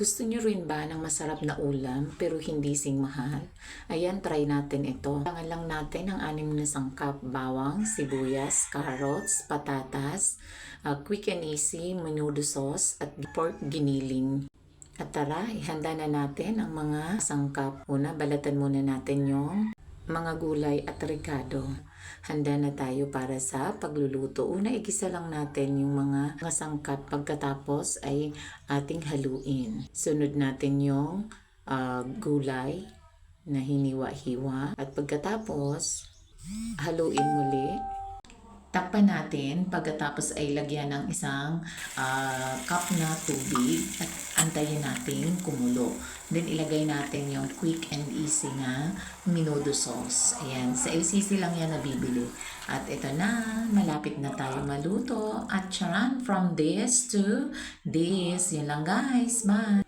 Gusto niyo rin ba ng masarap na ulam pero hindi sing mahal? Ayan, try natin ito. Kailangan lang natin ang 6 na sangkap: bawang, sibuyas, carrots, patatas, quick and easy, menudo sauce, at pork giniling. At tara, ihanda na natin ang mga sangkap. Una, balatan muna natin yung mga gulay at rekado. Handa na tayo para sa pagluluto. Una, igisa lang natin yung mga sangkap. Pagkatapos ay ating haluin. Sunod natin yung gulay na hiniwa-hiwa. At pagkatapos, haluin muli. Takpan natin, pagkatapos ay lagyan ng isang cup na tubig at antayin natin kumulo. Then ilagay natin yung quick and easy na menudo sauce. Ayan, sa LCC lang yan nabibili. At ito na, malapit na tayo maluto. At charan, from this to this. Yun lang guys, bye!